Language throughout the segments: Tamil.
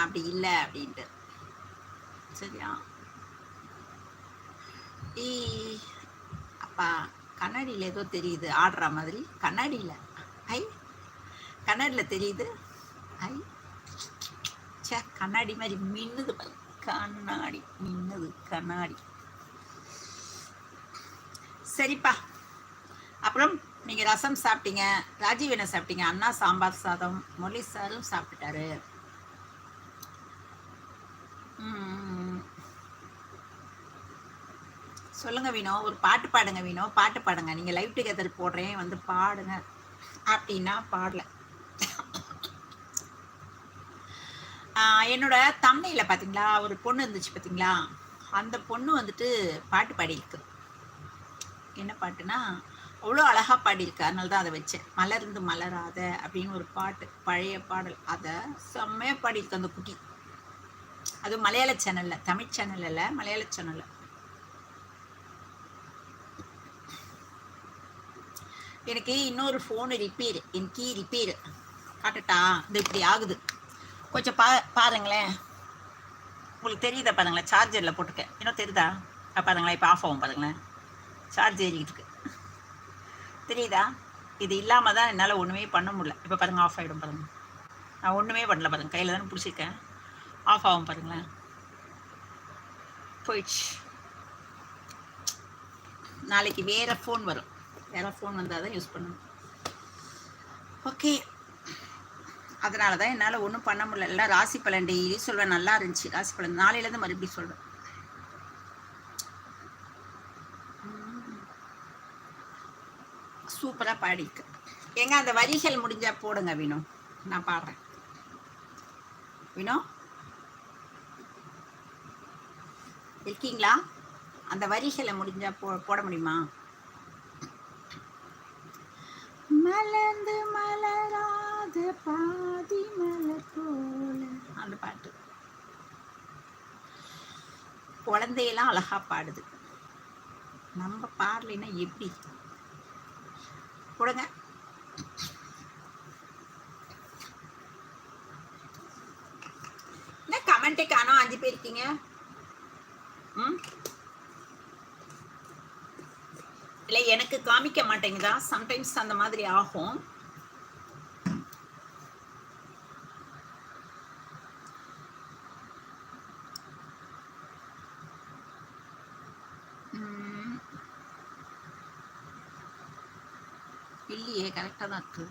அப்படி இல்லை அப்படின்ட்டு. சரியா? அப்பா கண்ணாடியில் ஏதோ தெரியுது ஆடுற மாதிரி. கண்ணாடியில் ஐ கண்ணாடியில் தெரியுது. ஐ சே, கண்ணாடி மாதிரி மின்னுது. கண்ணாடி மின்னுது கண்ணாடி. சரிப்பா. அப்புறம் நீங்கள் ரசம் சாப்பிட்டீங்க, ராஜீவ் என்ன சாப்பிட்டீங்க? அண்ணா சாம்பார் சாதம், முரளி சாரும் சாப்பிட்டாரு. சொல்லுங்க வீணோ, ஒரு பாட்டு பாடுங்க வீணோ, பாட்டு பாடுங்க. நீங்கள் லைவ் டுகெதர் போடுறேன் வந்து பாடுங்க அப்படின்னா பாடல. என்னோட தம்னையில் பார்த்தீங்களா ஒரு பொண்ணு இருந்துச்சு பார்த்தீங்களா? அந்த பொண்ணு வந்துட்டு பாட்டு பாடியிருக்கு. என்ன பாட்டுனா அவ்வளோ அழகாக பாடியிருக்கு. அதனால தான் அதை வச்சேன். மலர்ந்து மலராத அப்படின்னு ஒரு பாட்டு, பழைய பாடல். அதை செம்மையாக பாடியிருக்கு அந்த குட்டி. அது மலையாள சேனலில், தமிழ் சேனல் இல்லை, மலையாள சேனலில். எனக்கு இன்னொரு ஃபோனு ரிப்பேர், என் கீ ரிப்பேர். காட்டட்டா? இது இப்படி ஆகுது. கொஞ்சம் பாருங்களேன். உங்களுக்கு தெரியுதா பாருங்களேன்? சார்ஜரில் போட்டுருக்கேன். இன்னும் தெரியுதா? பாருங்களேன், இப்போ ஆஃப் ஆகும் பாருங்களேன். சார்ஜ் ஏறிக்கிட்டு இருக்கு. தெரியுதா? இது இல்லாமல் தான் என்னால் ஒன்றுமே பண்ண முடியல. இப்போ பாருங்கள், ஆஃப் ஆகிடும் பாருங்கள். நான் ஒன்றுமே பண்ணல பாருங்கள், கையில் தானே பிடிச்சிருக்கேன். ஆஃப் ஆகும் பாருங்களேன். போயிடுச்சு. நாளைக்கு வேறு ஃபோன் வரும். வேறு ஃபோன் வந்தால் தான் யூஸ் பண்ணணும். ஓகே, அதனால தான் என்னால் ஒன்றும் பண்ண முடியல. எல்லாம் ராசி பலன் டெய்லி சொல்வேன், நல்லா இருந்துச்சு ராசி பலன். நாளையிலேருந்து மறுபடியும் சொல்வேன். சூப்பராக பாடிருக்கு. ஏங்க அந்த வரிகள் முடிஞ்சால் போடுங்க வீணோ, நான் பாடுறேன். வீணோ இருக்கீங்களா? அந்த வரிகளை முடிஞ்சா போட முடியுமா? மலர்ந்து மலராத பாதி மலர் போல, அந்த பாட்டு. குழந்தையெல்லாம் அழகா பாடுது. நம்ம பாடலைன்னா எப்படி? போடுங்க. என்ன கமெண்ட்டே காணோம்? 5 பேர் இருக்கீங்க. இல்லை, எனக்கு காமிக்க மாட்டேங்குதா? சம்டைம்ஸ் அந்த மாதிரி ஆகும். இல்லையே, கரெக்டாக தான் இருக்கு.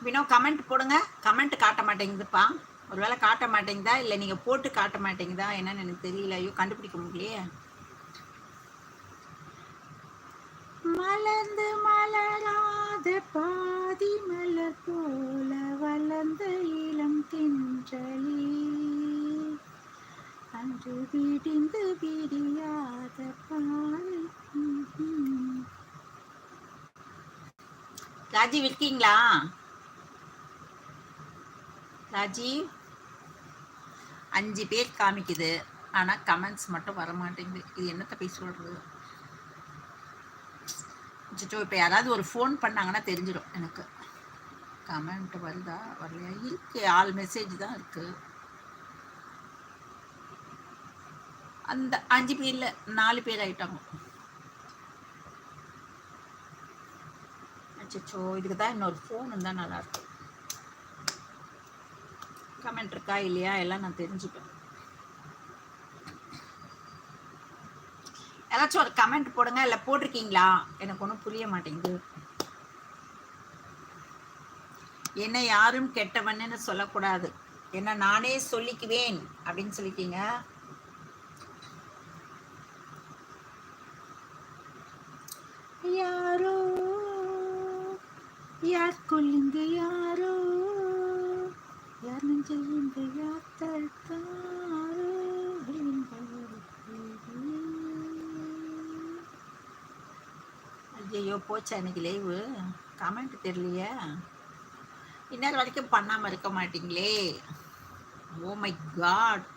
வினோ கமெண்ட் போடுங்க. கமெண்ட் காட்ட மாட்டேங்குதுப்பா. ஒருவேளை காட்ட மாட்டேங்குதா, இல்லை நீங்கள் போட்டு காட்ட மாட்டேங்குதா என்னன்னு எனக்கு தெரியல. ஐயோ, கண்டுபிடிக்க முடியலையே. மலர்ந்து மலராத பாதி மலர் போல வளர்ந்த இளம் தின்றலி, அன்று விடிந்து விடியாத பால். ராஜீவ் இருக்கீங்களா? ராஜீவ் 5 பேர் காமிக்குது, ஆனால் கமெண்ட்ஸ் மட்டும் வர மாட்டேங்குது. இது என்னத்தை போய் சொல்கிறது? இப்போ யாராவது ஒரு ஃபோன் பண்ணாங்கன்னா தெரிஞ்சிடும் எனக்கு. கமெண்ட் வருதா வரலையா? இருக்கு, ஆல் மெசேஜ் தான் இருக்குது. அந்த 5 பேரில் 4 பேர் ஆகிட்டாங்க. அச்சோ, இதுக்கு தான் இன்னொரு ஃபோன் இருந்தால் நல்லாயிருக்கும். கமெண்ட் இருக்கா இல்லையா எல்லாம் நான் தெரிஞ்சுப்பேன். ஏதாச்சும் ஒரு கமெண்ட் போடுங்க. இல்லை போட்டிருக்கீங்களா? எனக்கு ஒன்றும் புரிய மாட்டேங்குது. என்ன யாரும் கெட்டவன்னு சொல்லக்கூடாது, என்ன நானே சொல்லிக்குவேன் அப்படின்னு சொல்லிட்டீங்க. யாரோ யார் கொல்லுங்க, யாரோ யார் நெஞ்சு யாத்தல் தாரோ. ஐயோ, போச்சா இன்னைக்கு லைவு? கமெண்ட் தெரியலையே. இன்னொரு வரைக்கும் பண்ணாமல் இருக்க மாட்டீங்களே. Oh my God.